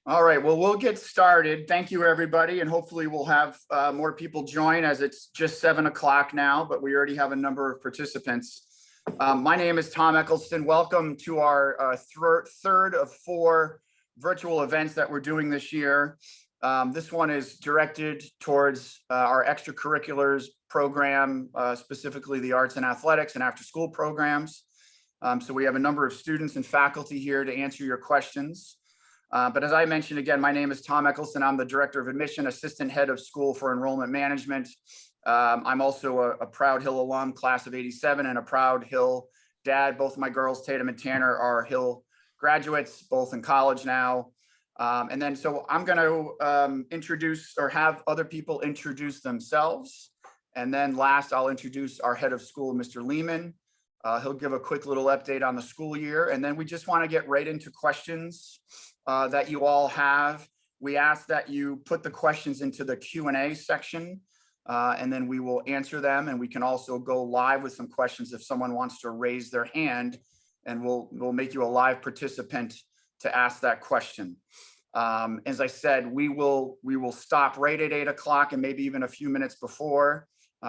All right, well, we'll get started. Thank you, everybody, and hopefully we'll have more people join as it's just 7 o'clock now, but we already have a number of participants. My name is Tom Eccleston. Welcome to our third of 4 virtual events that we're doing this year. This one is directed towards our extracurriculars program, specifically the arts and athletics and after-school programs. So we have a number of students and faculty here to answer your questions. But as I mentioned, again, my name is Tom Eccleston. I'm the Director of Admission, Assistant Head of School for Enrollment Management. I'm also a Proud Hill alum, class of '87, and a Proud Hill dad. Both of my girls, Tatum and Tanner, are Hill graduates, both in college now. And then so I'm going to introduce or have other people introduce themselves. And then last, I'll introduce our head of school, Mr. Lehman. He'll give a quick little update on the school year. And then we just want to get right into questions that you all have. We ask that you put the questions into the Q&A section, and then we will answer them. And we can also go live with some questions if someone wants to raise their hand, and we'll make you a live participant to ask that question. As I said, we will stop right at 8 o'clock and maybe even a few minutes before.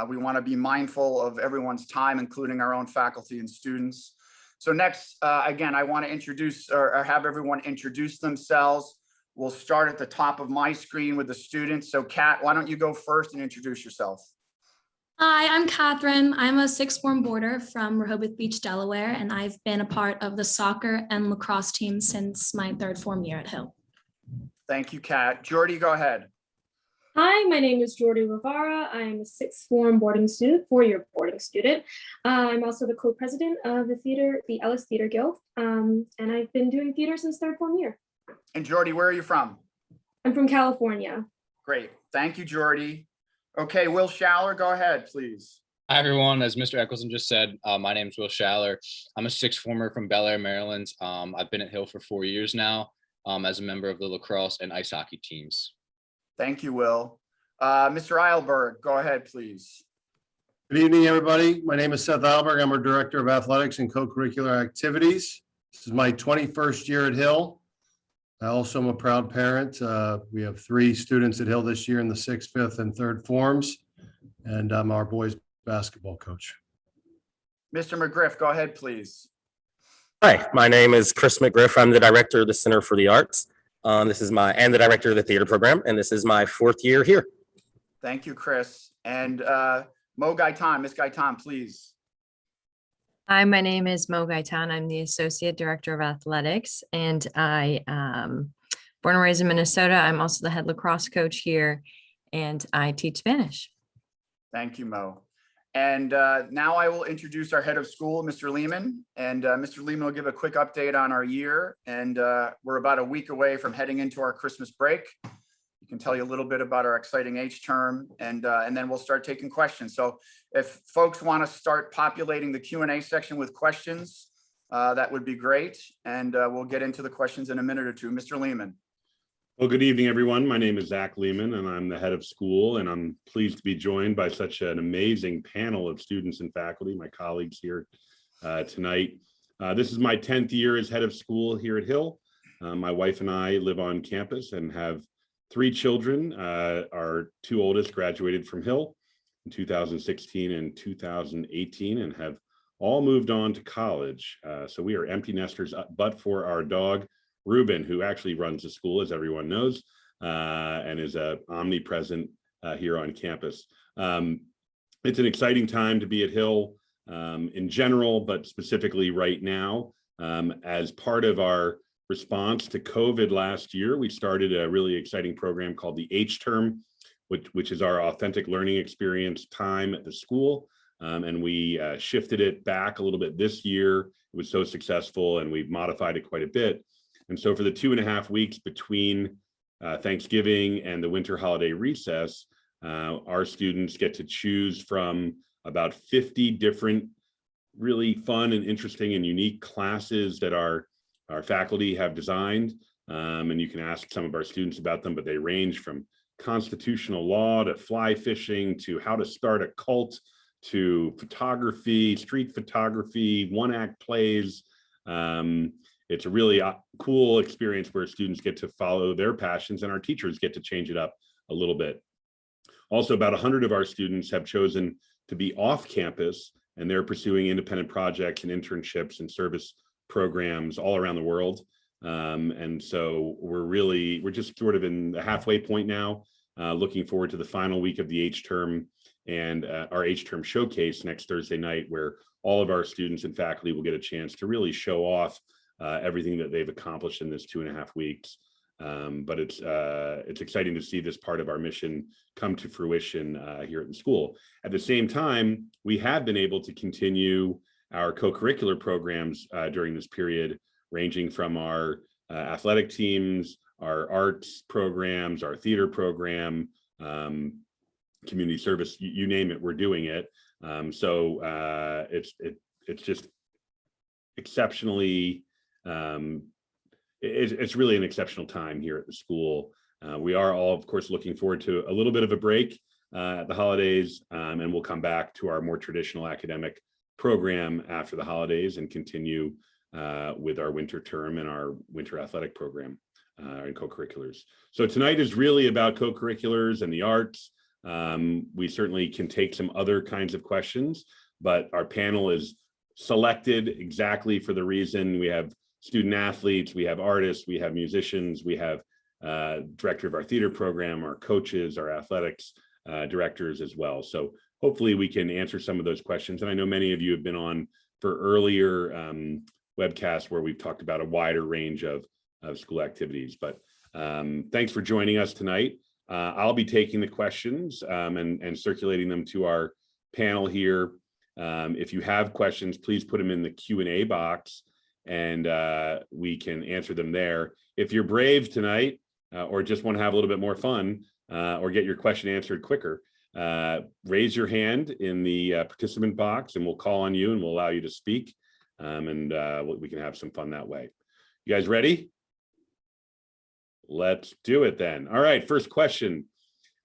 We want to be mindful of everyone's time, including our own faculty and students. So next, again, I want to introduce or have everyone introduce themselves. We'll start at the top of my screen with the students. So Kat, why don't you go first and introduce yourself? Hi, I'm Catherine. I'm a sixth form boarder from Rehoboth Beach, Delaware, and I've been a part of the soccer and lacrosse team since my 3rd form year at Hill. Thank you, Kat. Jordy, go ahead. Hi, my name is Jordy Rivara. I am a 6th form boarding student, 4-year boarding student. I'm also the co-president of the Ellis Theater Guild, and I've been doing theater since 3rd form year. And Jordy, where are you from? I'm from California. Great. Thank you, Jordy. Okay, Will Schaller, go ahead, please. Hi, everyone. As Mr. Eccleston just said, my name is Will Schaller. I'm a 6th former from Bel Air, Maryland. I've been at Hill for 4 years now as a member of the lacrosse and ice hockey teams. Thank you, Will. Mr. Eilberg, go ahead, please. Good evening, everybody. My name is Seth Albert. I'm our Director of Athletics and Co-Curricular Activities. This is my 21st year at Hill. I also am a proud parent. We have 3 students at Hill this year in the 6th, 5th, and 3rd forms, and I'm our boys basketball coach. Mr. McGriff, go ahead, please. Hi, my name is Chris McGriff. I'm the Director of the Center for the Arts. And the Director of the Theater Program, and this is my 4th year here. Thank you, Chris. And Mo Gaitan, Ms. Gaitan, please. Hi, my name is Mo Gaitan. I'm the Associate Director of Athletics, and I born and raised in Minnesota. I'm also the head lacrosse coach here, and I teach Spanish. Thank you, Mo. And now I will introduce our head of school, Mr. Lehman. And Mr. Lehman will give a quick update on our year. And we're about a week away from heading into our Christmas break. He can tell you a little bit about our exciting H term, and then we'll start taking questions. So if folks want to start populating the Q&A section with questions, that would be great. And we'll get into the questions in a minute or two. Mr. Lehman. Well, good evening, everyone. My name is Zach Lehman, and I'm the head of school, and I'm pleased to be joined by such an amazing panel of students and faculty, my colleagues here tonight. This is my 10th year as head of school here at Hill. My wife and I live on campus and have 3 children. Our 2 oldest graduated from Hill in 2016 and 2018 and have all moved on to college. So we are empty nesters, but for our dog, Ruben, who actually runs the school, as everyone knows, and is omnipresent here on campus. It's an exciting time to be at Hill in general, but specifically right now. As part of our response to COVID last year, we started a really exciting program called the H term, which is our authentic learning experience time at the school. And we shifted it back a little bit this year. It was so successful, and we've modified it quite a bit. And so for the 2.5 weeks between Thanksgiving and the winter holiday recess, our students get to choose from about 50 different really fun and interesting and unique classes that our faculty have designed. And you can ask some of our students about them, but they range from constitutional law to fly fishing to how to start a cult to photography, street photography, one-act plays. it's a really cool experience where students get to follow their passions and our teachers get to change it up a little bit. Also, about 100 of our students have chosen to be off campus, and they're pursuing independent projects and internships and service programs all around the world. And so we're just sort of in the halfway point now, looking forward to the final week of the H-term and our H-term showcase next Thursday night, where all of our students and faculty will get a chance to really show off everything that they've accomplished in this 2.5 weeks. But it's exciting to see this part of our mission come to fruition here at the school. At the same time, we have been able to continue our co-curricular programs during this period, ranging from our athletic teams, our arts programs, our theater program, community service, you name it, we're doing it. So it's just exceptionally, it's really an exceptional time here at the school. We are all, of course, looking forward to a little bit of a break at the holidays, and we'll come back to our more traditional academic program after the holidays and continue with our winter term and our winter athletic program and co-curriculars. So tonight is really about co-curriculars and the arts. We certainly can take some other kinds of questions, but our panel is selected exactly for the reason we have student athletes, we have artists, we have musicians, we have director of our theater program, our coaches, our athletics directors as well. So hopefully we can answer some of those questions. And I know many of you have been on for earlier webcasts where we've talked about a wider range of school activities, but thanks for joining us tonight. I'll be taking the questions and circulating them to our panel here. If you have questions, please put them in the Q&A box and we can answer them there. If you're brave tonight or just want to have a little bit more fun or get your question answered quicker, raise your hand in the participant box and we'll call on you and we'll allow you to speak, and we can have some fun that way. You guys ready? Let's do it then. All right, first question.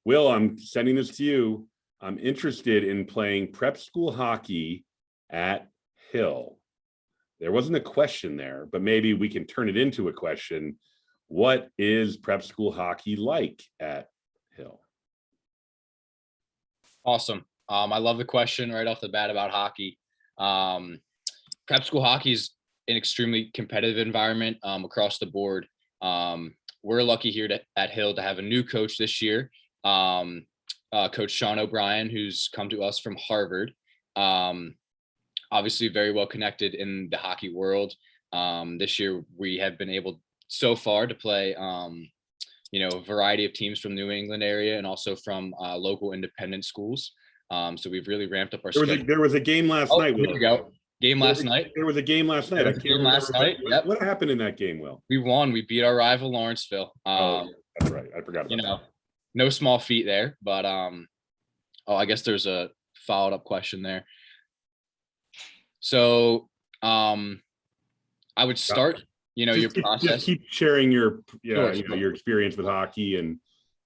Will, I'm sending this to you. I'm interested in playing prep school hockey at Hill. There wasn't a question there, but maybe we can turn it into a question. What is prep school hockey like at Hill? Awesome. I love the question right off the bat about hockey. Prep school hockey is an extremely competitive environment across the board. We're lucky here at Hill to have a new coach this year, Coach Sean O'Brien, who's come to us from Harvard. Obviously very well connected in the hockey world. This year we have been able so far to play a variety of teams from New England area and also from local independent schools. So we've really ramped up our schedule. There was a game last night. Here we go. Game last night. There was a game last night. Yep. What happened in that game, Will? We won. We beat our rival Lawrenceville. That's right. I forgot about that. No small feat there, but I guess there's a followed up question there. So I would start, your process. Just keep sharing your, Sure. your experience with hockey and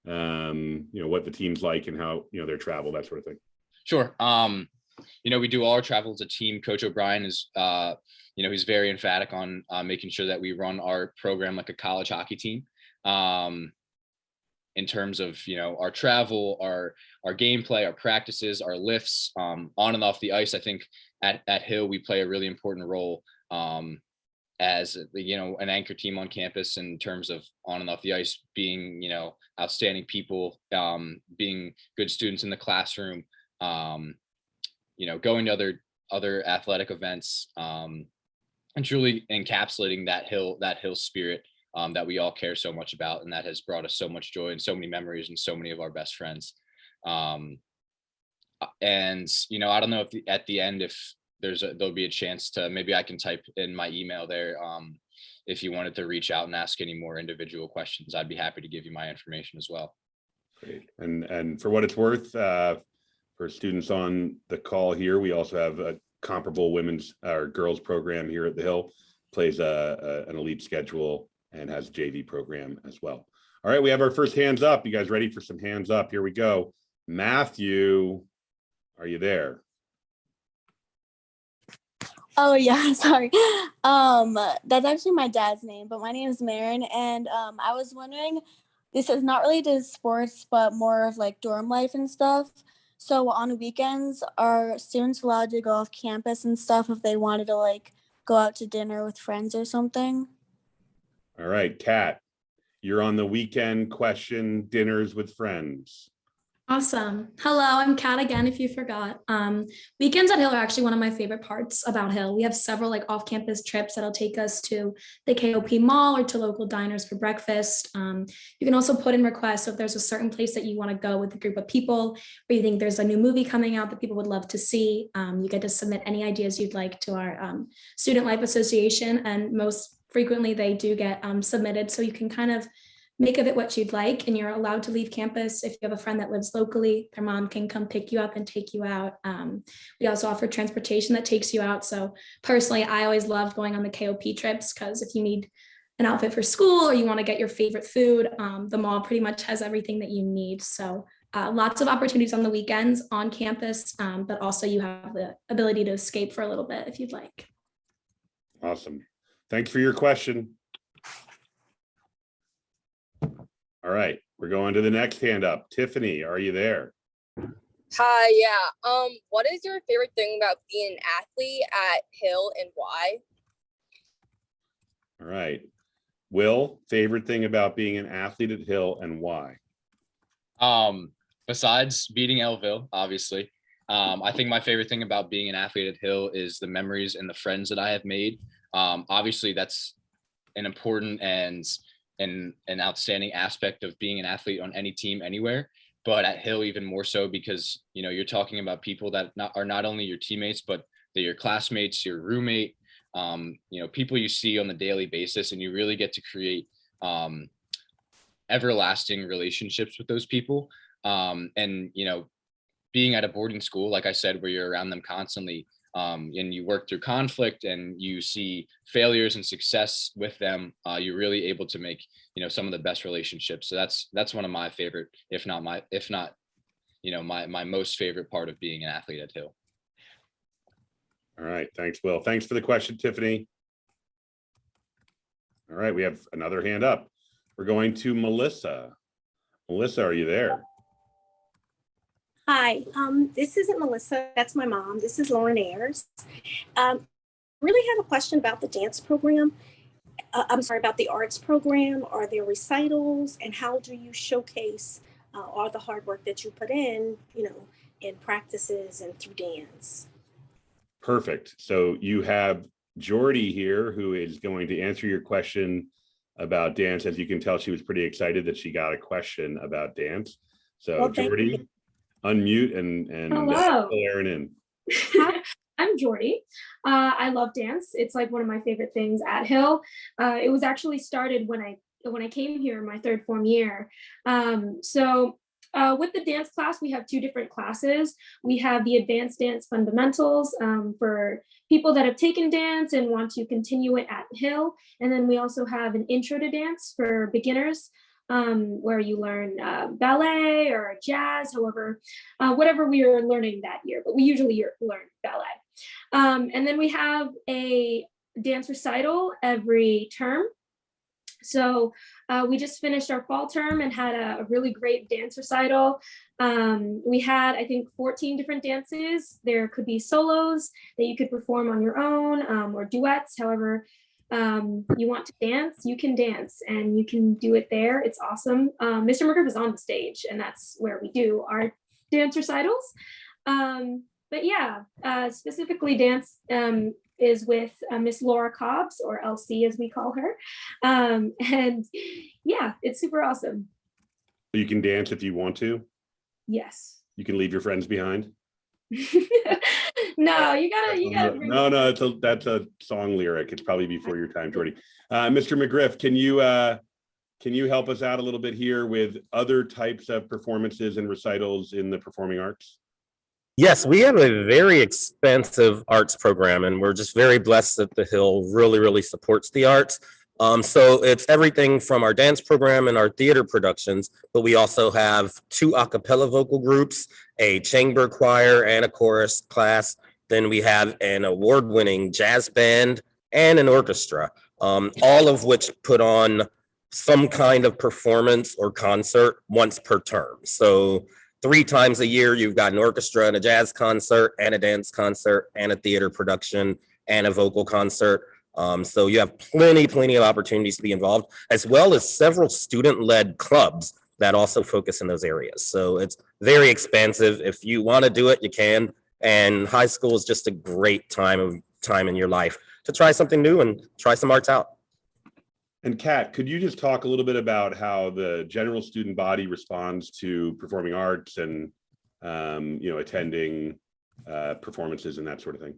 what the team's like and how, their travel, that sort of thing. Sure. We do all our travel as a team. Coach O'Brien is, he's very emphatic on making sure that we run our program like a college hockey team. In terms of, our travel, our gameplay, our practices, our lifts, on and off the ice. I think at Hill, we play a really important role as, an anchor team on campus in terms of on and off the ice, being, outstanding people, being good students in the classroom, going to other athletic events, and truly encapsulating that Hill spirit that we all care so much about, and that has brought us so much joy and so many memories and so many of our best friends. And I don't know if at the end, if there'll be a chance to, maybe I can type in my email there. If you wanted to reach out and ask any more individual questions, I'd be happy to give you my information as well. Great. And for what it's worth, for students on the call here, we also have a comparable women's or girls program here at the Hill, plays an elite schedule and has a JV program as well. All right, we have our first hands up. You guys ready for some hands up? Here we go. Matthew, are you there? Oh yeah, sorry. That's actually my dad's name, but my name is Marin, and I was wondering, this is not related to sports, but more of like dorm life and stuff. So on weekends, are students allowed to go off campus and stuff if they wanted to like go out to dinner with friends or something? All right, Kat, you're on the weekend question, dinners with friends. Awesome. Hello, I'm Kat again, if you forgot. Weekends at Hill are actually one of my favorite parts about Hill. We have several like off-campus trips that'll take us to the KOP Mall or to local diners for breakfast. You can also put in requests. So if there's a certain place that you want to go with a group of people, or you think there's a new movie coming out that people would love to see, you get to submit any ideas you'd like to our Student Life Association. And most frequently they do get submitted. So you can kind of make of it what you'd like, and you're allowed to leave campus. If you have a friend that lives locally, their mom can come pick you up and take you out. We also offer transportation that takes you out. So personally, I always loved going on the KOP trips, because if you need an outfit for school or you want to get your favorite food, the mall pretty much has everything that you need. So lots of opportunities on the weekends on campus, but also you have the ability to escape for a little bit if you'd like. Awesome. Thanks for your question. All right, we're going to the next hand up. Tiffany, are you there? Hi, yeah. What is your favorite thing about being an athlete at Hill and why? All right. Will, favorite thing about being an athlete at Hill and why? Besides beating Elville, obviously, I think my favorite thing about being an athlete at Hill is the memories and the friends that I have made. Obviously, that's an important and an outstanding aspect of being an athlete on any team anywhere, but at Hill even more so, because you're talking about people that are not only your teammates, but they're your classmates, your roommate, people you see on the daily basis, and you really get to create everlasting relationships with those people. And being at a boarding school, like I said, where you're around them constantly, and you work through conflict and you see failures and success with them, you're really able to make some of the best relationships. So that's one of my favorite, if not my most favorite part of being an athlete at Hill. All right, thanks, Will. Thanks for the question, Tiffany. All right, we have another hand up. We're going to Melissa. Melissa, are you there? Hi, this isn't Melissa, that's my mom. This is Lauren Ayers. Really have a question about the dance program. I'm sorry, about the arts program. Are there recitals, and how do you showcase all the hard work that you put in practices and through dance? Perfect. So you have Jordy here, who is going to answer your question about dance. As you can tell, she was pretty excited that she got a question about dance. So well, Jordy, unmute and Hello. Aaron in. Hi, I'm Jordy. I love dance. It's like one of my favorite things at Hill. It was actually started when I came here in my third form year. With the dance class, we have two different classes. We have the advanced dance fundamentals for people that have taken dance and want to continue it at Hill. And then we also have an intro to dance for beginners, where you learn ballet or jazz, however, whatever we are learning that year, but we usually learn ballet. And then we have a dance recital every term. So we just finished our fall term and had a really great dance recital. We had, I think, 14 different dances. There could be solos that you could perform on your own, or duets, however you want to dance, you can dance and you can do it there. It's awesome. Mr. McGriff is on the stage, and that's where we do our dance recitals. But yeah, specifically dance is with Miss Laura Cobbs, or LC as we call her. And yeah, it's super awesome. You can dance if you want to? Yes. You can leave your friends behind? No, you gotta. No, that's a song lyric. It's probably before your time, Jordy. Mr. McGriff, can you help us out a little bit here with other types of performances and recitals in the performing arts? Yes, we have a very expansive arts program, and we're just very blessed that the Hill really supports the arts. So it's everything from our dance program and our theater productions, but we also have 2 a cappella vocal groups, a chamber choir, and a chorus class. Then we have an award-winning jazz band and an orchestra, all of which put on some kind of performance or concert once per term. So 3 times a year, you've got an orchestra and a jazz concert and a dance concert and a theater production and a vocal concert. So you have plenty of opportunities to be involved, as well as several student-led clubs that also focus in those areas. So it's very expansive. If you want to do it, you can. And high school is just a great time in your life to try something new and try some arts out. And Kat, could you just talk a little bit about how the general student body responds to performing arts and attending performances and that sort of thing?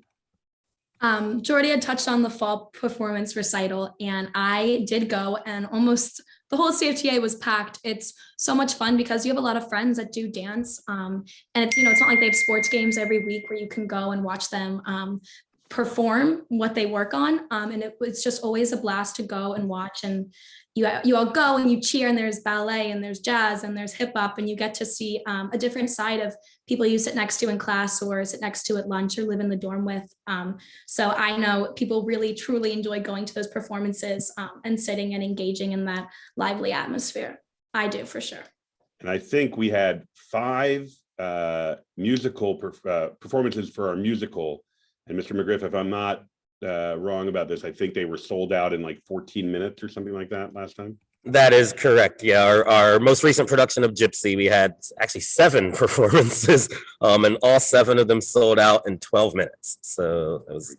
Jordy had touched on the fall performance recital, and I did go, and almost the whole CFTA was packed. It's so much fun because you have a lot of friends that do dance, and it's not like they have sports games every week where you can go and watch them perform what they work on, and it's just always a blast to go and watch. And you all go and you cheer, and there's ballet and there's jazz and there's hip hop, and you get to see a different side of people you sit next to in class or sit next to at lunch or live in the dorm with. So I know people really truly enjoy going to those performances and sitting and engaging in that lively atmosphere. I do, for sure. And I think we had 5 musical performances for our musical. And Mr. McGriff, if I'm not wrong about this, I think they were sold out in like 14 minutes or something like that last time. That is correct. Yeah, our most recent production of Gypsy, we had actually 7 performances, and all 7 of them sold out in 12 minutes. So it was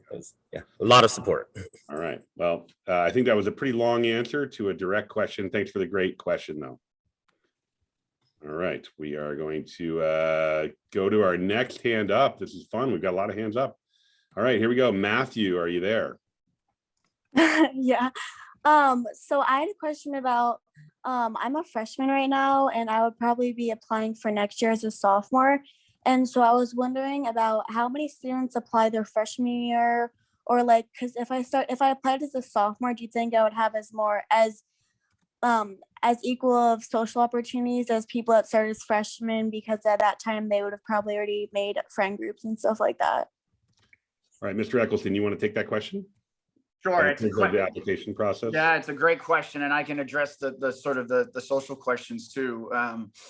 a lot of support. All right. Well, I think that was a pretty long answer to a direct question. Thanks for the great question, though. All right, we are going to go to our next hand up. This is fun. We've got a lot of hands up. All right, here we go. Matthew, are you there? Yeah. So I had a question about, I'm a freshman right now, and I would probably be applying for next year as a sophomore. And so I was wondering about how many students apply their freshman year, or like, because if I applied as a sophomore, do you think I would have as equal of social opportunities as people that started as freshmen, because at that time they would have probably already made friend groups and stuff like that? All right, Mr. Eccleston, you want to take that question? Sure. In terms of the application process? Yeah, it's a great question, and I can address the sort of the social questions too.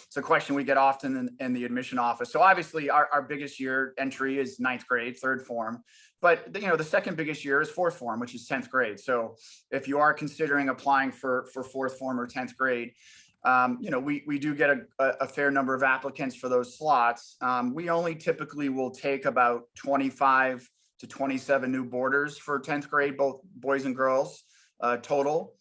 It's a question we get often in the admission office. So obviously our biggest year entry is 9th grade, 3rd form, but the second biggest year is 4th form, which is 10th grade. So if you are considering applying for 4th form or 10th grade, we do get a fair number of applicants for those slots. We only typically will take about 25 to 27 new boarders for 10th grade, both boys and girls total.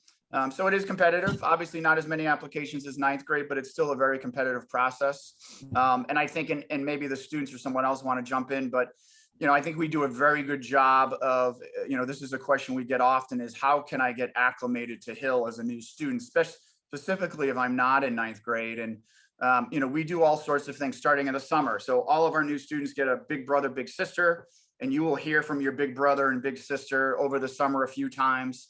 So it is competitive. Obviously not as many applications as 9th grade, but it's still a very competitive process. And I think, and maybe the students or someone else want to jump in, but I think we do a very good job of, this is a question we get often, is how can I get acclimated to Hill as a new student, specifically if I'm not in 9th grade. And we do all sorts of things starting in the summer. So all of our new students get a big brother, big sister, and you will hear from your big brother and big sister over the summer a few times.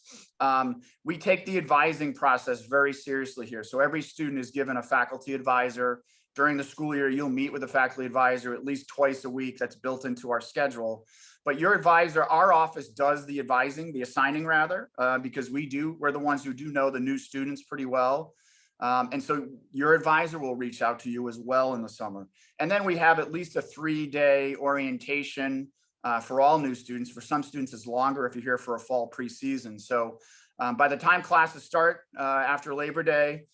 We take the advising process very seriously here. So every student is given a faculty advisor. During the school year, you'll meet with a faculty advisor at least twice a week. That's built into our schedule. But your advisor, our office does the advising, the assigning rather, because we're the ones who do know the new students pretty well. And so your advisor will reach out to you as well in the summer. And then we have at least a 3-day orientation for all new students. For some students, it's longer if you're here for a fall preseason. So by the time classes start after Labor Day,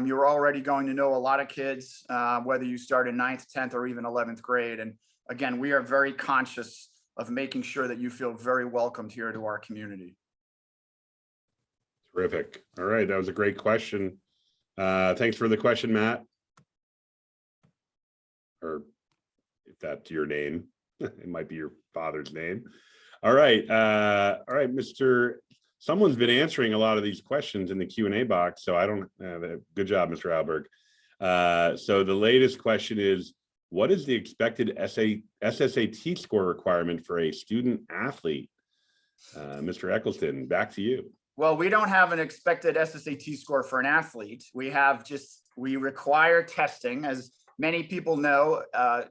you're already going to know a lot of kids, whether you start in 9th, 10th, or even 11th grade. And again, we are very conscious of making sure that you feel very welcomed here to our community. Terrific. All right, that was a great question. Thanks for the question, Matt. Or if that's your name, it might be your father's name. All right, someone's been answering a lot of these questions in the Q&A box, so I don't have a good job, Mr. Alberg. So the latest question is, what is the expected SSAT score requirement for a student athlete? Mr. Eccleston, back to you. Well, we don't have an expected SSAT score for an athlete. We require testing, as many people know,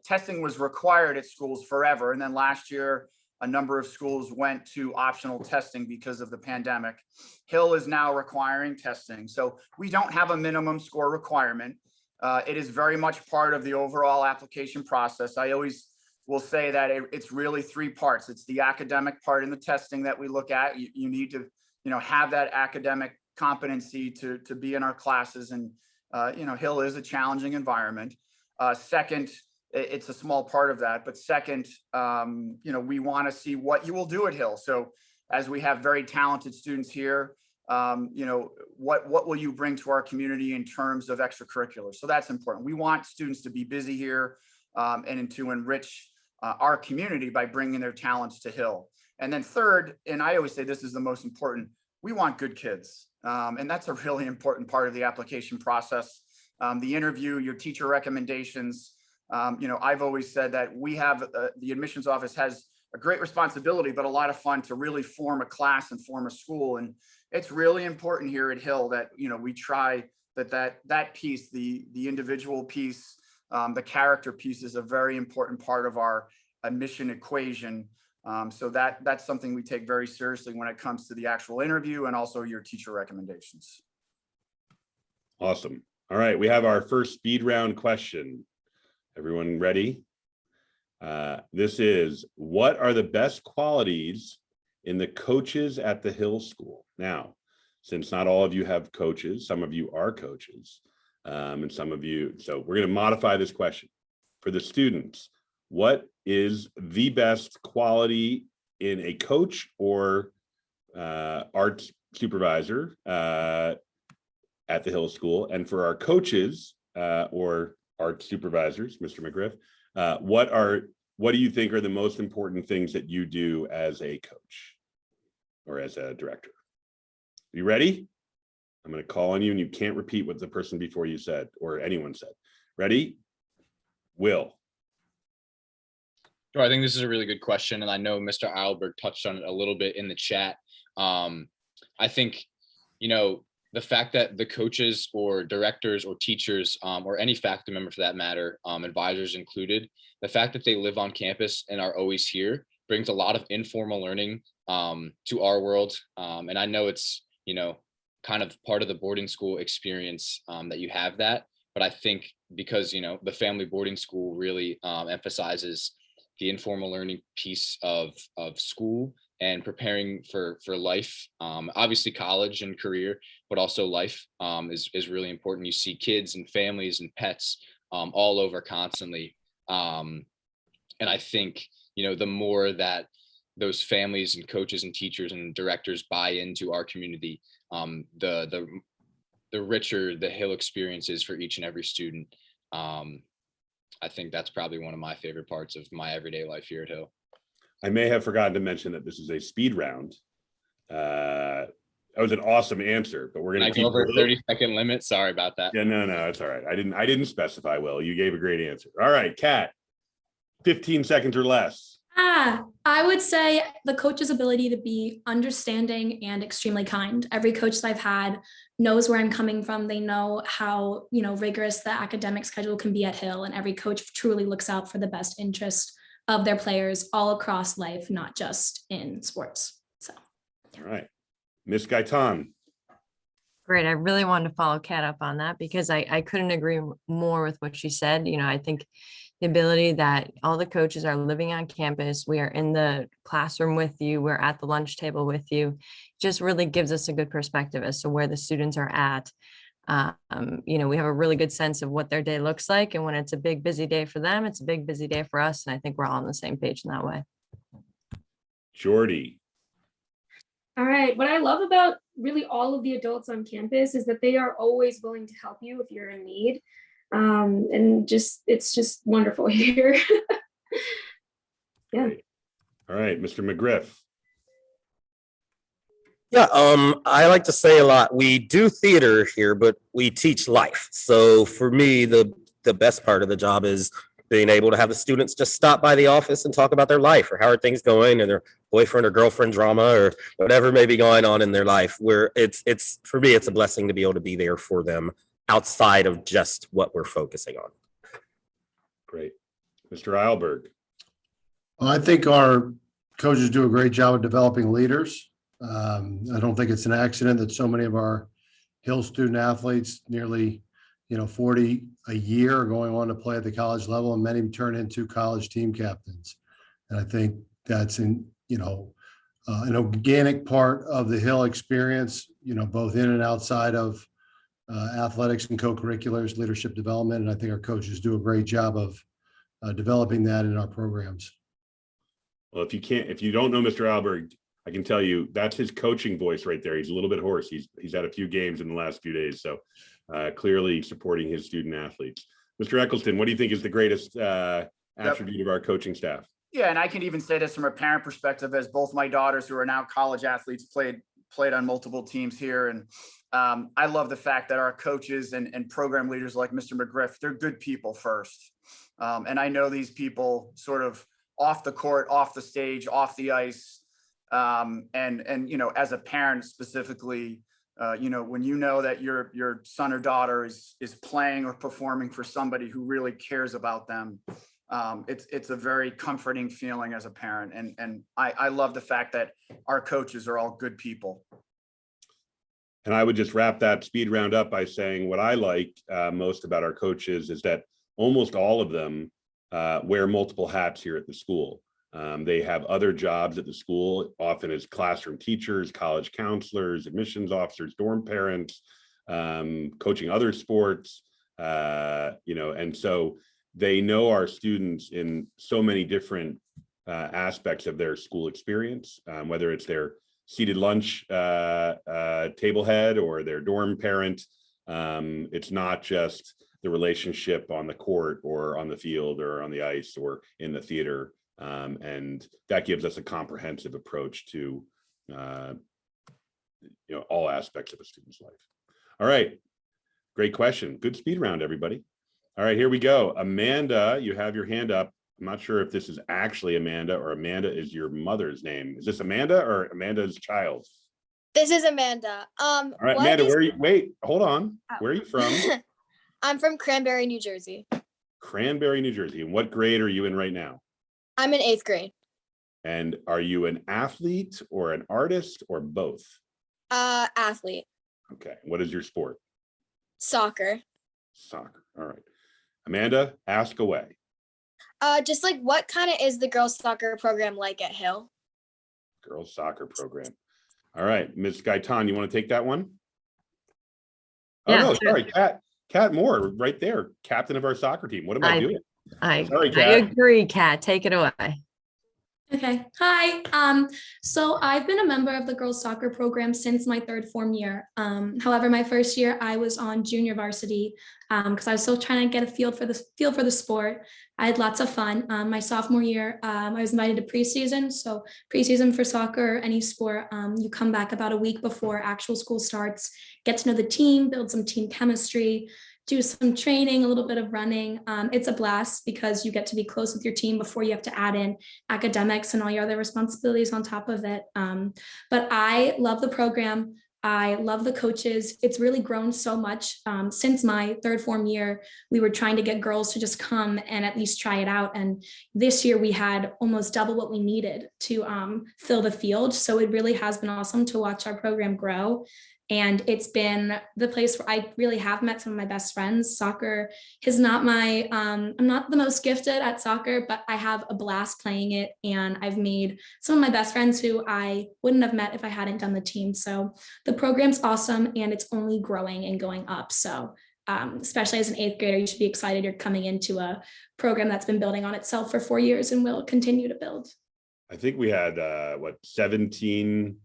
testing was required at schools forever. And then last year, a number of schools went to optional testing because of the pandemic. Hill is now requiring testing. So we don't have a minimum score requirement. It is very much part of the overall application process. I always will say that it's really three parts. It's the academic part in the testing that we look at. You need to, have that academic competency to be in our classes. And, Hill is a challenging environment. Second, it's a small part of that. But second, we want to see what you will do at Hill. So as we have very talented students here, what will you bring to our community in terms of extracurriculars? So that's important. We want students to be busy here and to enrich our community by bringing their talents to Hill. And then third, and I always say this is the most important, we want good kids. And that's a really important part of the application process. The interview, your teacher recommendations. I've always said that we have, the admissions office has a great responsibility, but a lot of fun to really form a class and form a school. And it's really important here at Hill that, we try that piece, the individual piece, the character piece is a very important part of our admission equation. So that's something we take very seriously when it comes to the actual interview and also your teacher recommendations. Awesome. All right, we have our first speed round question. Everyone ready? This is, what are the best qualities in the coaches at the Hill School? Now, since not all of you have coaches, some of you are coaches, and some of you, so we're going to modify this question. For the students, what is the best quality in a coach or art supervisor at the Hill School? And for our coaches or art supervisors, Mr. McGriff, what do you think are the most important things that you do as a coach or as a director? You ready? I'm going to call on you and you can't repeat what the person before you said or anyone said. Ready? Will. Sure, I think this is a really good question. And I know Mr. Albert touched on it a little bit in the chat. I think, the fact that the coaches or directors or teachers or any faculty member for that matter, advisors included, the fact that they live on campus and are always here brings a lot of informal learning to our world. And I know it's, kind of part of the boarding school experience that you have that. But I think because, the family boarding school really emphasizes the informal learning piece of school and preparing for life, obviously college and career, but also life is really important. You see kids and families and pets all over constantly. And I think, the more that those families and coaches and teachers and directors buy into our community, the richer the Hill experience is for each and every student. I think that's probably one of my favorite parts of my everyday life here at Hill. I may have forgotten to mention that this is a speed round. That was an awesome answer, but we're going to keep over a 30-second limit. Sorry about that. Yeah, no, it's all right. I didn't specify, Will. You gave a great answer. All right, Kat, 15 seconds or less. I would say the coach's ability to be understanding and extremely kind. Every coach that I've had knows where I'm coming from. They know how, rigorous the academic schedule can be at Hill, and every coach truly looks out for the best interest of their players all across life, not just in sports. So, all right, Miss Gaitan. Great. I really wanted to follow Kat up on that because I couldn't agree more with what she said. I think the ability that all the coaches are living on campus, we are in the classroom with you, we're at the lunch table with you, just really gives us a good perspective as to where the students are at. We have a really good sense of what their day looks like. And when it's a big, busy day for them, it's a big, busy day for us. And I think we're all on the same page in that way. Jordy. All right. What I love about really all of the adults on campus is that they are always willing to help you if you're in need. And it's just wonderful here. Yeah. All right, Mr. McGriff. Yeah, I like to say a lot. We do theater here, but we teach life. So for me, the best part of the job is being able to have the students just stop by the office and talk about their life or how are things going and their boyfriend or girlfriend drama or whatever may be going on in their life. Where it's for me, it's a blessing to be able to be there for them outside of just what we're focusing on. Great. Mr. Eilberg. Well, I think our coaches do a great job of developing leaders. I don't think it's an accident that so many of our Hill student athletes, nearly 40 a year, are going on to play at the college level, and many turn into college team captains. And I think that's an organic part of the Hill experience, both in and outside of athletics and co-curriculars, leadership development. And I think our coaches do a great job of developing that in our programs. Well, if you don't know Mr. Eilberg, I can tell you that's his coaching voice right there. He's a little bit hoarse. He's had a few games in the last few days, so clearly supporting his student athletes. Mr. Eccleston, what do you think is the greatest attribute of our coaching staff? Yeah, and I can even say this from a parent perspective, as both my daughters, who are now college athletes, played on multiple teams here. And I love the fact that our coaches and program leaders like Mr. McGriff, they're good people first. And I know these people sort of off the court, off the stage, off the ice. And as a parent specifically, when you know that your son or daughter is playing or performing for somebody who really cares about them, it's a very comforting feeling as a parent. And I love the fact that our coaches are all good people. And I would just wrap that speed round up by saying what I like most about our coaches is that almost all of them wear multiple hats here at the school. They have other jobs at the school, often as classroom teachers, college counselors, admissions officers, dorm parents, coaching other sports, and so they know our students in so many different aspects of their school experience, whether it's their seated lunch table head or their dorm parent. It's not just the relationship on the court or on the field or on the ice or in the theater. And that gives us a comprehensive approach to all aspects of a student's life. All right, great question. Good speed round, everybody. All right, here we go. Amanda, you have your hand up. I'm not sure if this is actually Amanda or Amanda is your mother's name. Is this Amanda or Amanda's child? This is Amanda. All right, Amanda, where are you? Wait, hold on. Where are you from? I'm from Cranberry, New Jersey. Cranberry, New Jersey. And what grade are you in right now? I'm in 8th grade. And are you an athlete or an artist or both? Athlete. Okay. What is your sport? Soccer. Soccer. All right. Amanda, ask away. Just like what kind of is the girls soccer program like at Hill? Girls soccer program. All right. Ms. Gaitan, you want to take that one? Oh, Yeah, no, sure. sorry. Kat Moore, right there. Captain of our soccer team. What am I doing? Sorry, I Kat. agree, Kat. Take it away. Okay. Hi. So I've been a member of the girls soccer program since my 3rd form year. However, my first year I was on junior varsity because I was still trying to get a feel for the sport. I had lots of fun. My sophomore year, I was invited to preseason. So preseason for soccer, any sport, you come back about a week before actual school starts, get to know the team, build some team chemistry, do some training, a little bit of running. It's a blast because you get to be close with your team before you have to add in academics and all your other responsibilities on top of it. But I love the program. I love the coaches. It's really grown so much since my 3rd form year. We were trying to get girls to just come and at least try it out. And this year we had almost double what we needed to fill the field. So it really has been awesome to watch our program grow. And it's been the place where I really have met some of my best friends. Soccer is not my, I'm not the most gifted at soccer, but I have a blast playing it. And I've made some of my best friends who I wouldn't have met if I hadn't done the team. So the program's awesome and it's only growing and going up. So especially as an 8th grader, you should be excited you're coming into a program that's been building on itself for 4 years and will continue to build. I think we had 17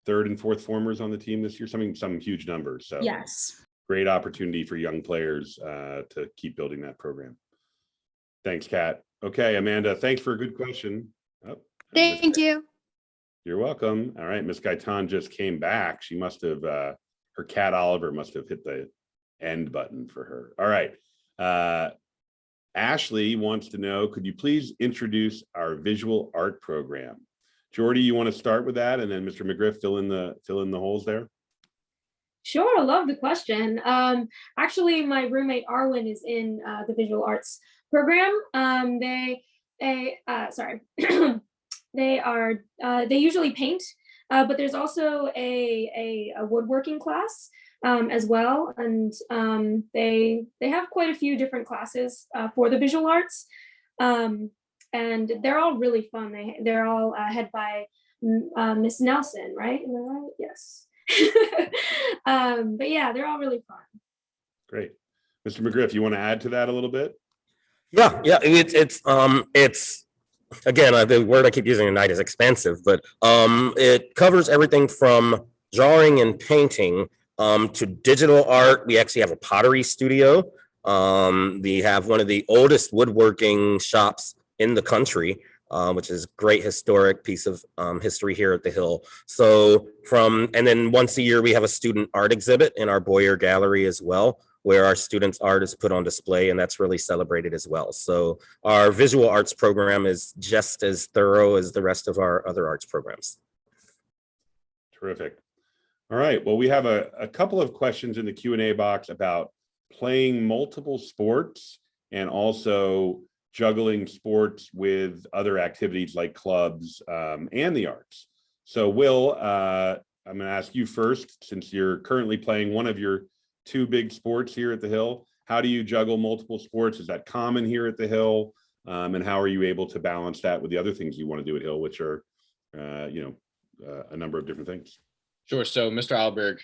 3rd and 4th formers on the team this year, some huge numbers. So yes, great opportunity for young players to keep building that program. Thanks, Kat. Okay, Amanda, thanks for a good question. Oh, Thank you. You're welcome. All right, Miss Gaitan just came back. She must have, her cat Oliver must have hit the end button for her. All right. Ashley wants to know, could you please introduce our visual art program? Jordy, you want to start with that, and then Mr. McGriff fill in the holes there? Sure, I love the question. Actually, my roommate Arwen is in the visual arts program. Sorry, they usually paint, but there's also a woodworking class as well, and they have quite a few different classes for the visual arts, and they're all really fun. They're all head by Miss Nelson, right? Am I right? Yes. But yeah, they're all really fun. Great. Mr. McGriff, you want to add to that a little bit? Yeah, it's again, the word I keep using tonight is expansive, but it covers everything from drawing and painting to digital art. We actually have a pottery studio. We have one of the oldest woodworking shops in the country, which is a great historic piece of history here at the Hill. So and then once a year, we have a student art exhibit in our Boyer Gallery as well, where our students' art is put on display, and that's really celebrated as well. So our visual arts program is just as thorough as the rest of our other arts programs. Terrific. All right, well, we have a couple of questions in the Q&A box about playing multiple sports and also juggling sports with other activities like clubs and the arts. So Will, I'm gonna ask you first, since you're currently playing one of your two big sports here at the Hill. How do you juggle multiple sports? Is that common here at the Hill? And how are you able to balance that with the other things you want to do at Hill, which are, a number of different things? Sure. So Mr. Alberg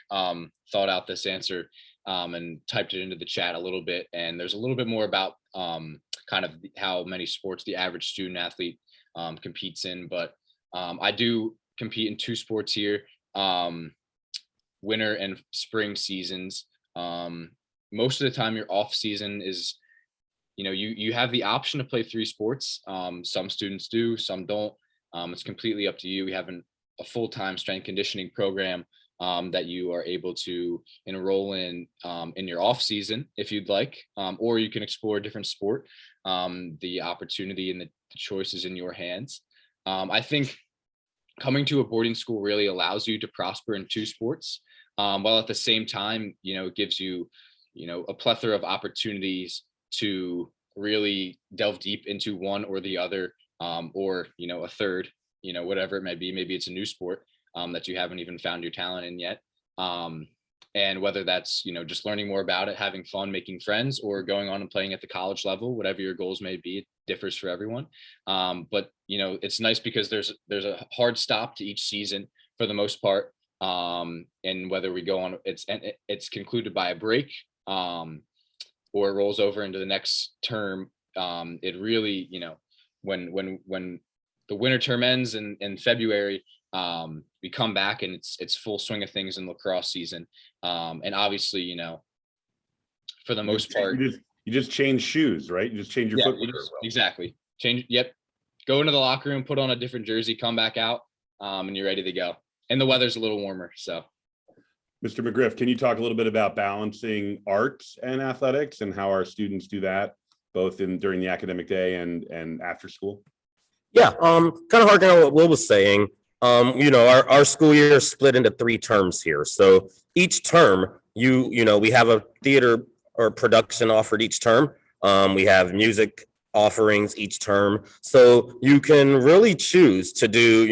thought out this answer and typed it into the chat a little bit. And there's a little bit more about kind of how many sports the average student athlete competes in. But I do compete in two sports here, winter and spring seasons. Most of the time your off season is, you have the option to play 3 sports. Some students do, some don't. It's completely up to you. We have a full-time strength conditioning program that you are able to enroll in your off season if you'd like, or you can explore a different sport. The opportunity and the choice is in your hands. I think coming to a boarding school really allows you to prosper in 2 sports, while at the same time, it gives you, a plethora of opportunities to really delve deep into one or the other, or, a third, whatever it may be. Maybe it's a new sport that you haven't even found your talent in yet. And whether that's, just learning more about it, having fun, making friends, or going on and playing at the college level, whatever your goals may be, it differs for everyone. But, it's nice because there's a hard stop to each season for the most part. And whether we go on, it's concluded by a break, or it rolls over into the next term. It really, when the winter term ends in February, we come back and it's full swing of things in lacrosse season. And obviously, for the most part, you just change shoes, right? You just change your footwear. Exactly. Yep. Go into the locker room, put on a different jersey, come back out, and you're ready to go. And the weather's a little warmer, so. Mr. McGriff, can you talk a little bit about balancing arts and athletics and how our students do that, both during the academic day and after school? Yeah, kind of harking on what Will was saying. Our school year is split into 3 terms here. So each term, we have a theater or production offered each term. We have music offerings each term. So you can really choose to do,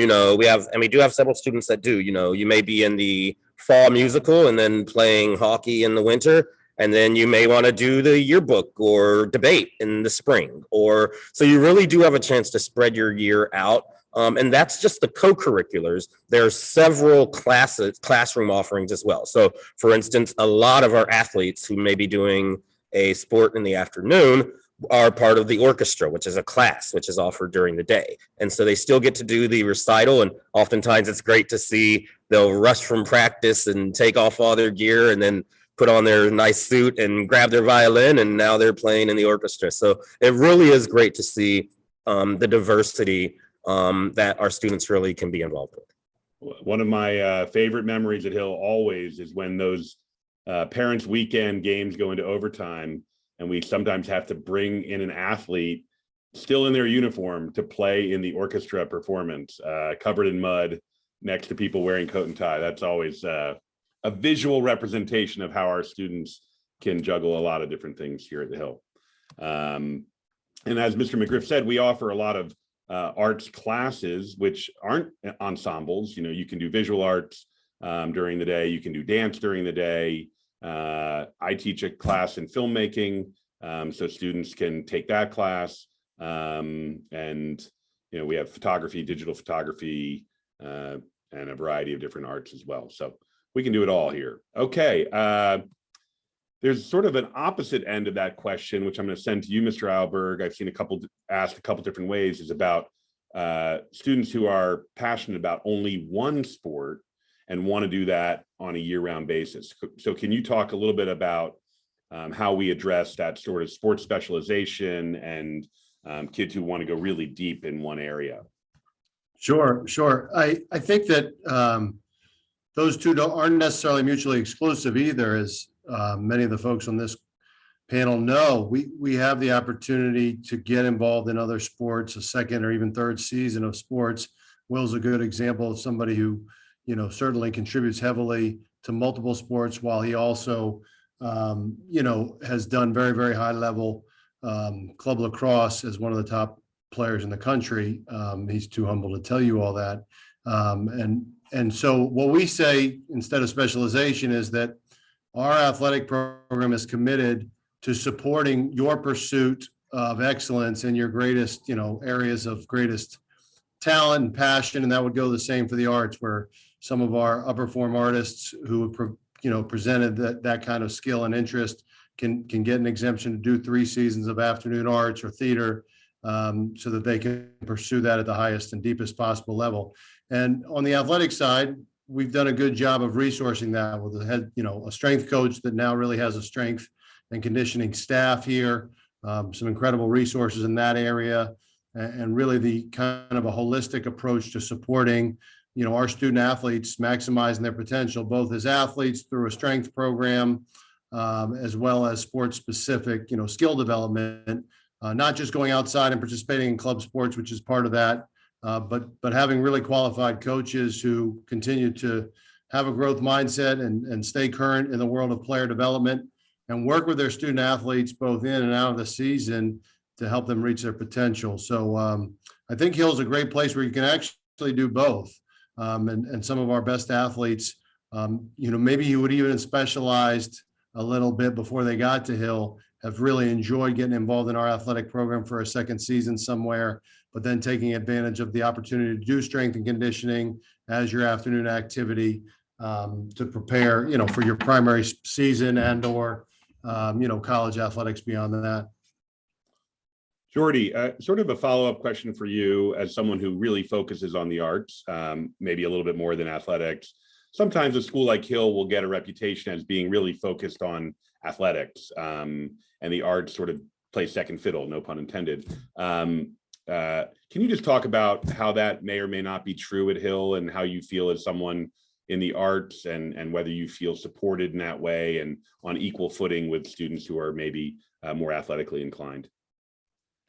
we do have several students that do, you may be in the fall musical and then playing hockey in the winter. And then you may want to do the yearbook or debate in the spring, so you really do have a chance to spread your year out. And that's just the co-curriculars. There are several classroom offerings as well. So for instance, a lot of our athletes who may be doing a sport in the afternoon are part of the orchestra, which is a class which is offered during the day. And so they still get to do the recital. And oftentimes it's great to see they'll rush from practice and take off all their gear and then put on their nice suit and grab their violin, and now they're playing in the orchestra. So it really is great to see the diversity that our students really can be involved with. One of my favorite memories at Hill always is when those parents' weekend games go into overtime, and we sometimes have to bring in an athlete still in their uniform to play in the orchestra performance, covered in mud next to people wearing coat and tie. That's always a visual representation of how our students can juggle a lot of different things here at the Hill. And as Mr. McGriff said, we offer a lot of arts classes, which aren't ensembles. You know, you can do visual arts during the day, you can do dance during the day. I teach a class in filmmaking, so students can take that class. And, you know, we have photography, digital photography, and a variety of different arts as well. So we can do it all here. Okay. There's sort of an opposite end of that question, which I'm going to send to you, Mr. Alberg. I've seen asked a couple different ways, is about students who are passionate about only one sport and want to do that on a year-round basis. So can you talk a little bit about how we address that sort of sports specialization and kids who want to go really deep in one area? Sure. I think that those two aren't necessarily mutually exclusive either, as many of the folks on this panel know. We have the opportunity to get involved in other sports, a second or even third season of sports. Will's a good example of somebody who, you know, certainly contributes heavily to multiple sports, while he also, you know, has done very, very high level club lacrosse as one of the top players in the country. He's too humble to tell you all that. And so what we say instead of specialization is that our athletic program is committed to supporting your pursuit of excellence in your greatest, you know, areas of greatest talent and passion. And that would go the same for the arts, where some of our upper form artists who have, you know, presented that kind of skill and interest can get an exemption to do 3 seasons of afternoon arts or theater, so that they can pursue that at the highest and deepest possible level. And on the athletic side, we've done a good job of resourcing that with a head, you know, a strength coach that now really has a strength and conditioning staff here, some incredible resources in that area, and really the kind of a holistic approach to supporting, you know, our student athletes maximizing their potential, both as athletes through a strength program, as well as sports specific, you know, skill development, not just going outside and participating in club sports, which is part of that, but having really qualified coaches who continue to have a growth mindset and stay current in the world of player development and work with their student athletes both in and out of the season to help them reach their potential. So I think Hill's a great place where you can actually do both. And some of our best athletes, you know, maybe you would even specialized a little bit before they got to Hill, have really enjoyed getting involved in our athletic program for a second season somewhere, but then taking advantage of the opportunity to do strength and conditioning as your afternoon activity, to prepare, you know, for your primary season and or, you know, college athletics beyond that. Jordy, sort of a follow-up question for you as someone who really focuses on the arts, maybe a little bit more than athletics. Sometimes a school like Hill will get a reputation as being really focused on athletics, and the arts sort of play second fiddle, no pun intended. Can you just talk about how that may or may not be true at Hill, and how you feel as someone in the arts, and whether you feel supported in that way and on equal footing with students who are maybe more athletically inclined?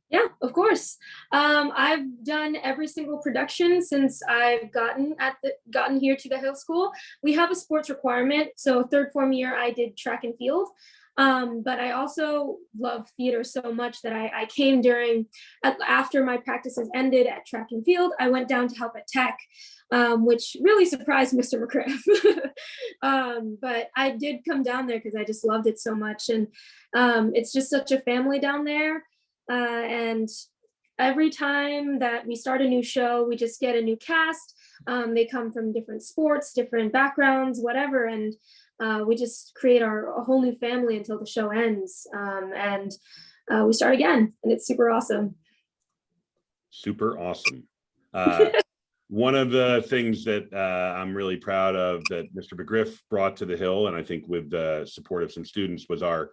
Yeah, of course. I've done every single production since I've gotten here to the Hill School. We have a sports requirement. So third form year, I did track and field. But I also love theater so much that I came after my practices ended at track and field, I went down to help at tech, which really surprised Mr. McGriff. But I did come down there because I just loved it so much. And it's just such a family down there. And every time that we start a new show, we just get a new cast. They come from different sports, different backgrounds, whatever. And we just create a whole new family until the show ends. And we start again, and it's super awesome. Super awesome. One of the things that I'm really proud of that Mr. McGriff brought to the Hill, and I think with the support of some students, was our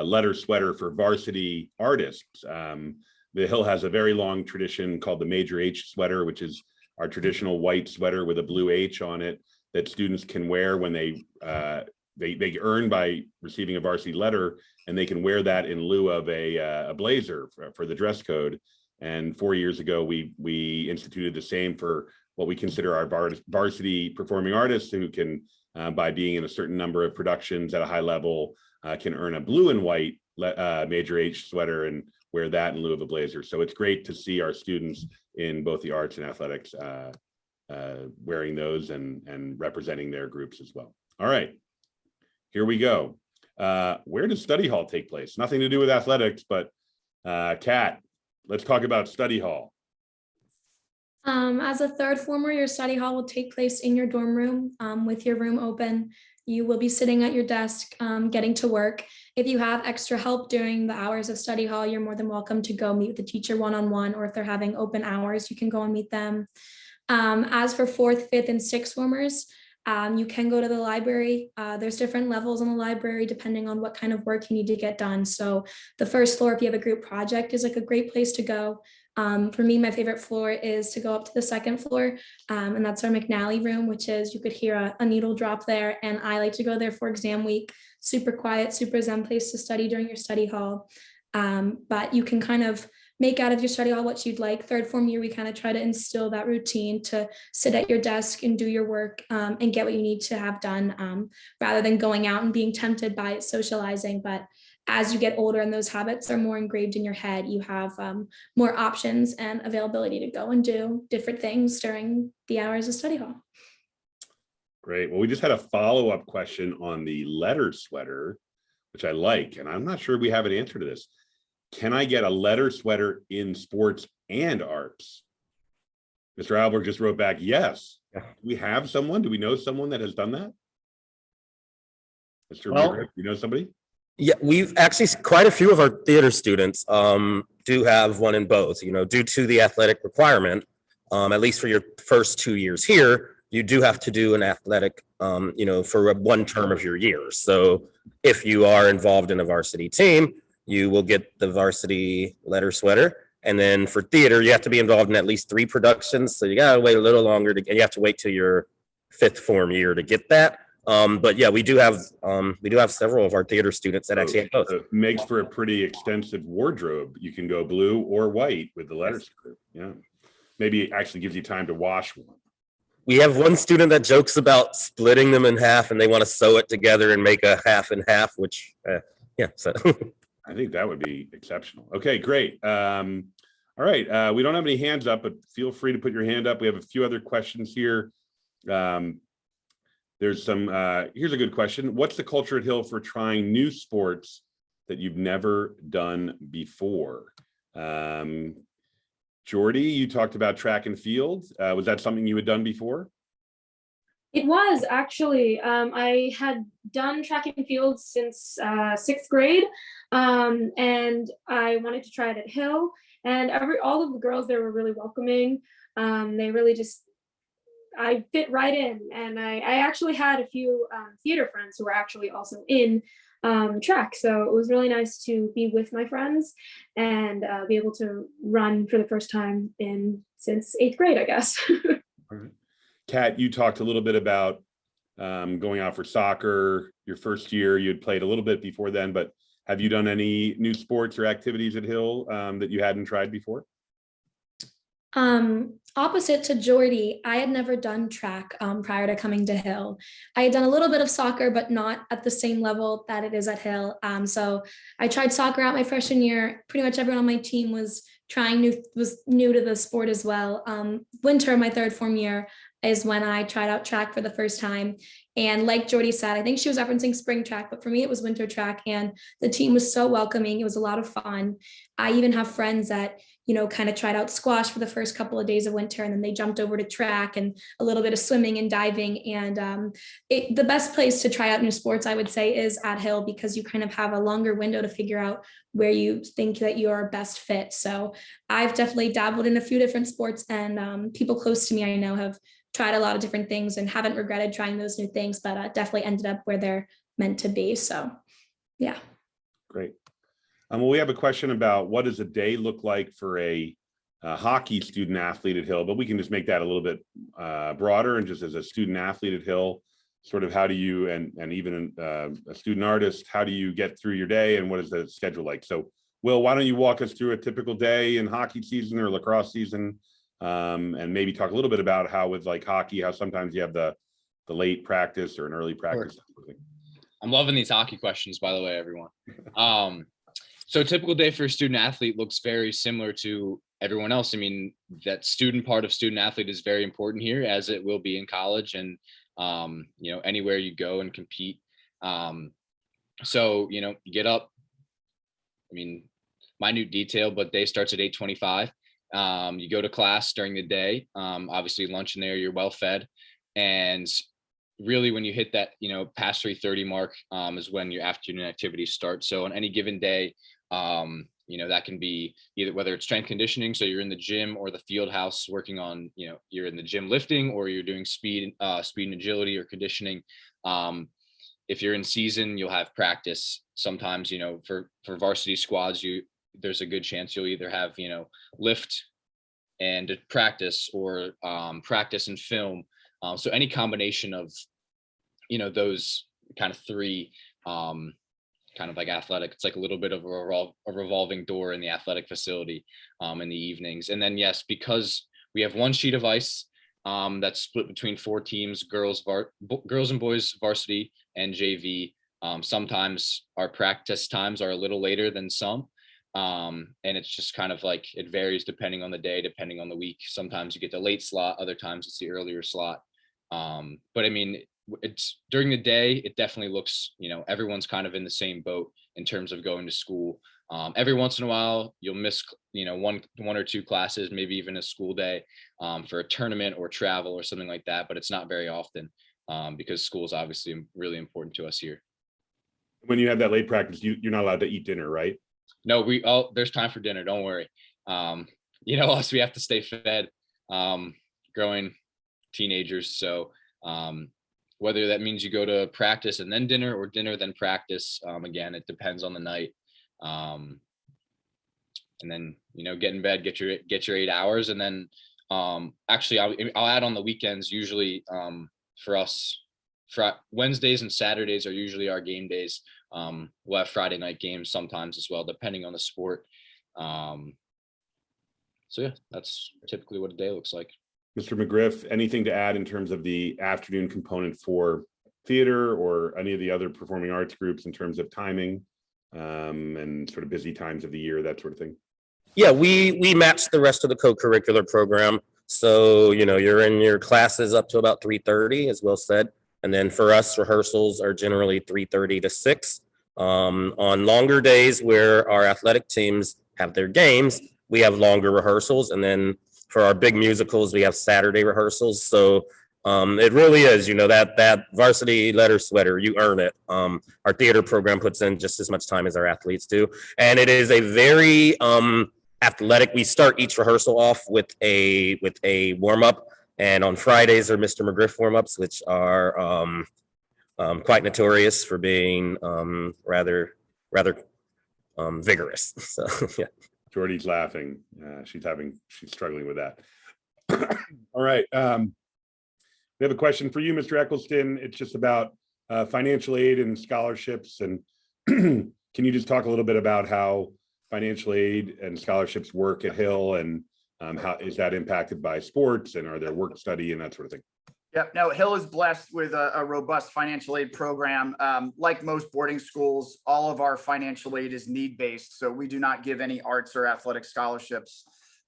letter sweater for varsity artists. The Hill has a very long tradition called the Major H sweater, which is our traditional white sweater with a blue H on it that students can wear when they earn by receiving a varsity letter, and they can wear that in lieu of a blazer for the dress code. And 4 years ago, we instituted the same for what we consider our varsity performing artists, who can, by being in a certain number of productions at a high level, can earn a blue and white Major H sweater. And wear that in lieu of a blazer. So it's great to see our students in both the arts and athletics wearing those and representing their groups as well. All right, here we go. Where does study hall take place? Nothing to do with athletics, but Kat, let's talk about study hall. As a third former, your study hall will take place in your dorm room with your room open. You will be sitting at your desk, getting to work. If you have extra help during the hours of study hall, you're more than welcome to go meet with the teacher one-on-one, or if they're having open hours, you can go and meet them. As for fourth, fifth, and sixth formers, you can go to the library. There's different levels in the library depending on what kind of work you need to get done. So the first floor, if you have a group project, is like a great place to go. For me, my favorite floor is to go up to the second floor, and that's our McNally room, which is, you could hear a needle drop there. And I like to go there for exam week. Super quiet, super zen place to study during your study hall. But you can kind of make out of your study hall what you'd like. Third form year, we kind of try to instill that routine to sit at your desk and do your work and get what you need to have done, rather than going out and being tempted by socializing. But as you get older and those habits are more engraved in your head, you have more options and availability to go and do different things during the hours of study hall. Great. Well, we just had a follow-up question on the letter sweater, which I like, and I'm not sure we have an answer to this. Can I get a letter sweater in sports and arts? Mr. Albert just wrote back, yes. Yeah. Do we have someone? Do we know someone that has done that? Mr. Well, Rivera, you know somebody? Yeah, we've actually, quite a few of our theater students do have one in both, due to the athletic requirement, at least for your first 2 years here, you do have to do an athletic, for one term of your year. So if you are involved in a varsity team, you will get the varsity letter sweater. And then for theater, you have to be involved in at least 3 productions. So you got to wait a little longer you have to wait till your 5th form year to get that. But yeah, we do have several of our theater students that actually have both. It makes for a pretty extensive wardrobe. You can go blue or white with the letter sweater. Yeah. Maybe it actually gives you time to wash one. We have one student that jokes about splitting them in half and they want to sew it together and make a half and half, which, so. I think that would be exceptional. Okay, great. All right, we don't have any hands up, but feel free to put your hand up. We have a few other questions here. There's some, here's a good question. What's the culture at Hill for trying new sports that you've never done before? Jordy, you talked about track and field. Was that something you had done before? It was actually. I had done track and field since 6th grade, and I wanted to try it at Hill. And all of the girls there were really welcoming. They really I fit right in, and I actually had a few theater friends who were actually also in track. So it was really nice to be with my friends and be able to run for the first time since 8th grade, I guess. All right. Kat, you talked a little bit about going out for soccer your first year. You had played a little bit before then, but have you done any new sports or activities at Hill that you hadn't tried before? Opposite to Jordy, I had never done track prior to coming to Hill. I had done a little bit of soccer, but not at the same level that it is at Hill. So I tried soccer out my freshman year. Pretty much everyone on my team was new to the sport as well. Winter, my 3rd form year, is when I tried out track for the first time. And like Jordy said, I think she was referencing spring track, but for me, it was winter track. And the team was so welcoming. It was a lot of fun. I even have friends that, kind of tried out squash for the first couple of days of winter, and then they jumped over to track and a little bit of swimming and diving. And the best place to try out new sports, I would say, is at Hill, because you kind of have a longer window to figure out where you think that you're best fit. So I've definitely dabbled in a few different sports, and people close to me I know have tried a lot of different things and haven't regretted trying those new things, but definitely ended up where they're meant to be. So, yeah. Great. Well, we have a question about what does a day look like for a hockey student athlete at Hill, but we can just make that a little bit broader, and just as a student athlete at Hill, sort of how do you, and even a student artist, how do you get through your day, and what is the schedule like? So, Will, why don't you walk us through a typical day in hockey season or lacrosse season? And maybe talk a little bit about how with like hockey, how sometimes you have the late practice or an early practice. I'm loving these hockey questions, by the way, everyone. So a typical day for a student athlete looks very similar to everyone else. I mean, that student part of student athlete is very important here, as it will be in college and, you know, anywhere you go and compete. So, you know, you get up, I mean, minute detail, but day starts at 8:25. You go to class during the day, obviously lunch in there, you're well fed. And really when you hit that, you know, past 3:30 mark is when your afternoon activities start. So on any given day, you know, that can be either whether it's strength conditioning, so you're in the gym or the field house working on, you know, you're in the gym lifting, or you're doing speed and agility or conditioning. If you're in season, you'll have practice. Sometimes, you know, for varsity squads, there's a good chance you'll either have, you know, lift and practice, or practice and film. So any combination of, you know, those kind of three, kind of like athletic, it's like a little bit of a revolving door in the athletic facility in the evenings. And then, yes, because we have one sheet of ice that's split between 4 teams, girls and boys varsity and JV. Sometimes our practice times are a little later than some. And it's just kind of like, it varies depending on the day, depending on the week. Sometimes you get the late slot, other times it's the earlier slot. But I mean, it's during the day, it definitely looks, you know, everyone's kind of in the same boat in terms of going to school. Every once in a while, you'll miss, you know, one or two classes, maybe even a school day for a tournament or travel or something like that. But it's not very often because school is obviously really important to us here. When you have that late practice, you're not allowed to eat dinner, right? No, there's time for dinner. Don't worry. You know, us, we have to stay fed, growing teenagers. So whether that means you go to practice and then dinner, or dinner then practice, again, it depends on the night. And then, you know, get in bed, get your 8 hours. And then actually I'll add on the weekends. Usually for us, Wednesdays and Saturdays are usually our game days. We'll have Friday night games sometimes as well, depending on the sport. So yeah, that's typically what a day looks like. Mr. McGriff, anything to add in terms of the afternoon component for theater or any of the other performing arts groups in terms of timing and sort of busy times of the year, that sort of thing? Yeah, we match the rest of the co-curricular program. So, you know, you're in your classes up to about 3:30, as Will said. And then for us, rehearsals are generally 3:30 to 6. On longer days where our athletic teams have their games, we have longer rehearsals. And then for our big musicals, we have Saturday rehearsals. So it really is, you know, that varsity letter sweater, you earn it. Our theater program puts in just as much time as our athletes do. And it is a very athletic. We start each rehearsal off with a warm-up. And on Fridays are Mr. McGriff warm-ups, which are quite notorious for being rather vigorous. So yeah. Jordy's laughing. She's struggling with that. All right. We have a question for you, Mr. Eccleston. It's just about financial aid and scholarships. And can you just talk a little bit about how financial aid and scholarships work at Hill, and how is that impacted by sports, and are there work study and that sort of thing? Yeah, no, Hill is blessed with a robust financial aid program. Like most boarding schools, all of our financial aid is need-based. So we do not give any arts or athletic scholarships.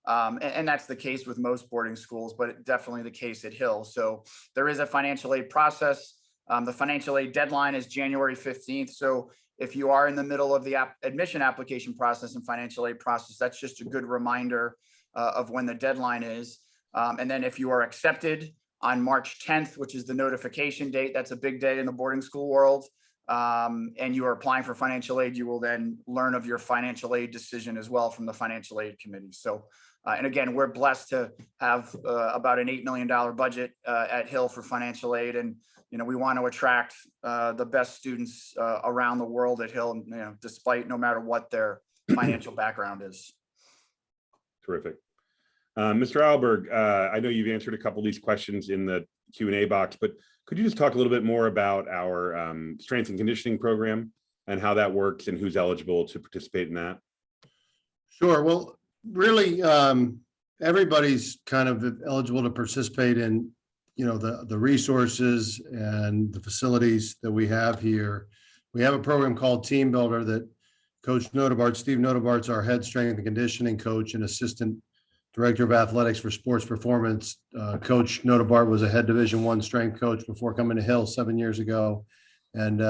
And that's the case with most boarding schools, but definitely the case at Hill. So there is a financial aid process. The financial aid deadline is January 15th. So if you are in the middle of the admission application process and financial aid process, that's just a good reminder of when the deadline is. And then if you are accepted on March 10th, which is the notification date, that's a big day in the boarding school world, and you are applying for financial aid, you will then learn of your financial aid decision as well from the financial aid committee. So, and again, we're blessed to have about an $8 million budget at Hill for financial aid. And, you know, we want to attract the best students around the world at Hill, you know, despite no matter what their financial background is. Terrific. Mr. Alberg, I know you've answered a couple of these questions in the Q&A box, but could you just talk a little bit more about our strength and conditioning program and how that works and who's eligible to participate in that? Sure. Well, really, everybody's kind of eligible to participate in, you know, the resources and the facilities that we have here. We have a program called Team Builder that Coach Notebart, Steve Notebart's our head strength and conditioning coach and assistant director of athletics for sports performance. Coach Notebart was a head Division I strength coach before coming to Hill 7 years ago. And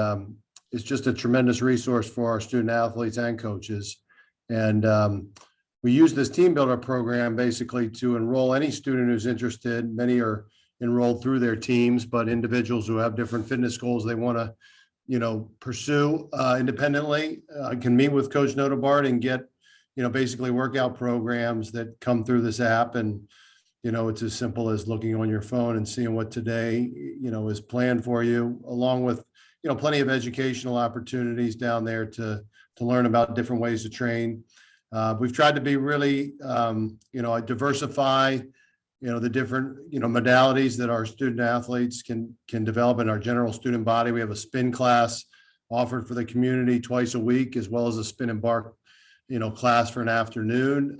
it's just a tremendous resource for our student athletes and coaches. And we use this team builder program basically to enroll any student who's interested. Many are enrolled through their teams, but individuals who have different fitness goals they want to, pursue independently can meet with Coach Notebart and get, basically workout programs that come through this app. And, it's as simple as looking on your phone and seeing what today, is planned for you, along with, plenty of educational opportunities down there to learn about different ways to train. We've tried to be really, diversify, the different, modalities that our student athletes can develop in our general student body. We have a spin class offered for the community twice a week, as well as a spin and bark, class for an afternoon,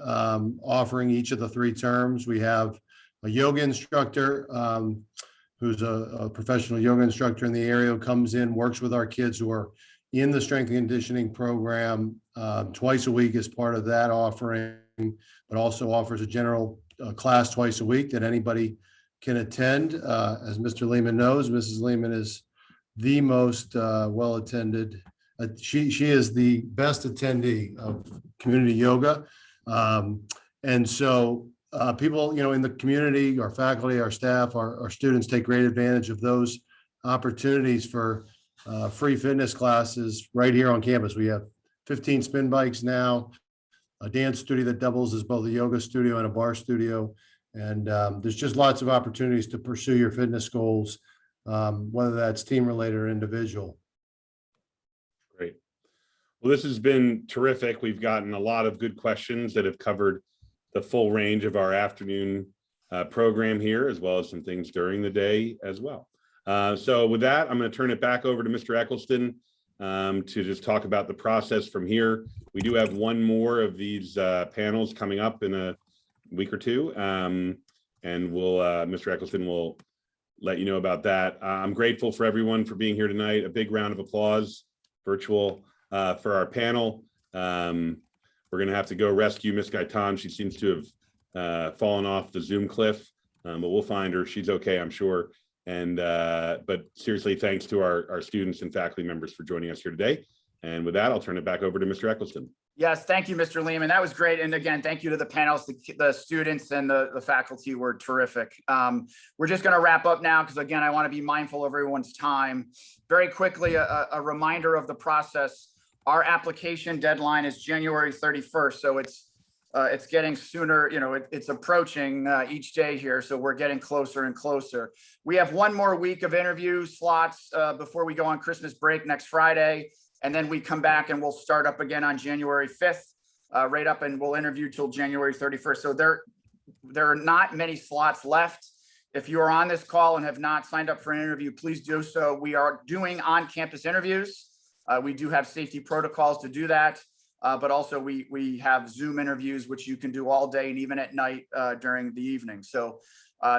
offering each of the 3 terms. We have a yoga instructor who's a professional yoga instructor in the area, who comes in, works with our kids who are in the strength and conditioning program twice a week as part of that offering, but also offers a general class twice a week that anybody can attend. As Mr. Lehman knows, Mrs. Lehman is the most well-attended. She is the best attendee of community yoga. And so people, in the community, our faculty, our staff, our students take great advantage of those opportunities for free fitness classes right here on campus. We have 15 spin bikes now, a dance studio that doubles as both a yoga studio and a bar studio. And there's just lots of opportunities to pursue your fitness goals, whether that's team related or individual. Great. Well, this has been terrific. We've gotten a lot of good questions that have covered the full range of our afternoon program here, as well as some things during the day as well. So with that, I'm going to turn it back over to Mr. Eccleston to just talk about the process from here. We do have one more of these panels coming up in a week or two, and we'll Mr. Eccleston will let you know about that. I'm grateful for everyone for being here tonight. A big round of applause, virtual, for our panel. We're going to have to go rescue Miss Gaitan. She seems to have fallen off the Zoom cliff, but we'll find her. She's okay, I'm sure. And but seriously, thanks to our students and faculty members for joining us here today. And with that, I'll turn it back over to Mr. Eccleston. Yes, thank you, Mr. Lehman. That was great. And again, thank you to the panelists, the students and the faculty were terrific. We're just going to wrap up now because, again, I want to be mindful of everyone's time. Very quickly, a reminder of the process. Our application deadline is January 31st. So it's getting sooner, it's approaching each day here. So we're getting closer and closer. We have one more week of interview slots before we go on Christmas break next Friday. And then we come back and we'll start up again on January 5th, right up, and we'll interview till January 31st. So there are not many slots left. If you are on this call and have not signed up for an interview, please do so. We are doing on-campus interviews. We do have safety protocols to do that. But also we have Zoom interviews, which you can do all day and even at night during the evening. So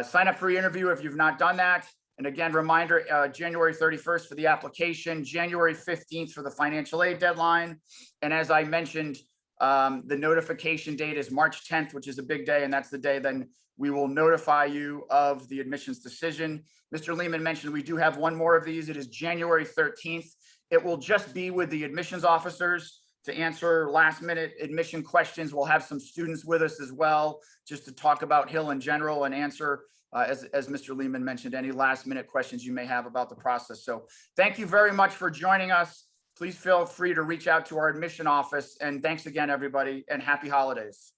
sign up for your interview if you've not done that. And again, reminder, January 31st for the application, January 15th for the financial aid deadline. And as I mentioned, the notification date is March 10th, which is a big day. And that's the day then we will notify you of the admissions decision. Mr. Lehman mentioned we do have one more of these. It is January 13th. It will just be with the admissions officers to answer last minute admission questions. We'll have some students with us as well, just to talk about Hill in general and answer, as Mr. Lehman mentioned, any last minute questions you may have about the process. So thank you very much for joining us. Please feel free to reach out to our admission office. And thanks again, everybody, and happy holidays.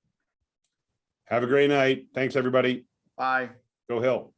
Have a great night. Thanks, everybody. Bye. Go Hill.